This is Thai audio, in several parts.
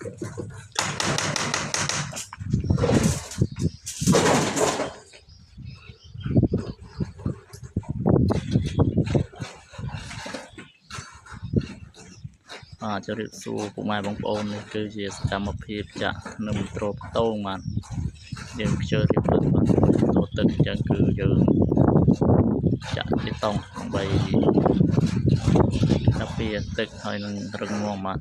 จะเรียกสู้ผู้ไม้บางโอนนี่คือจะกรรมภีร์จะนำโตรโต้มันยังเจอที่เปิดมันตัวตึงจังคือยังจะที่ต้องไปนับเปียตึกให้มันรึงงวงมัน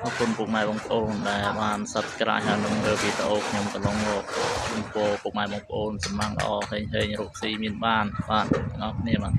ขอบคุณปุกไม้บางโอนได้มาสับกระหายน้องเรือวิดีโอខ្ញុំកន្លងមកជំពរពុកម៉ែបងប្អូនសំងល្អឃើញរកស៊ីមានបានអរគ្នាបាទ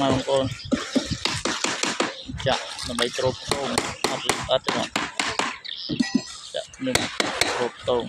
มาบางคนจะนำไปตรบโต้งอัดอัดจะจะหนึ่งตรบโต้ง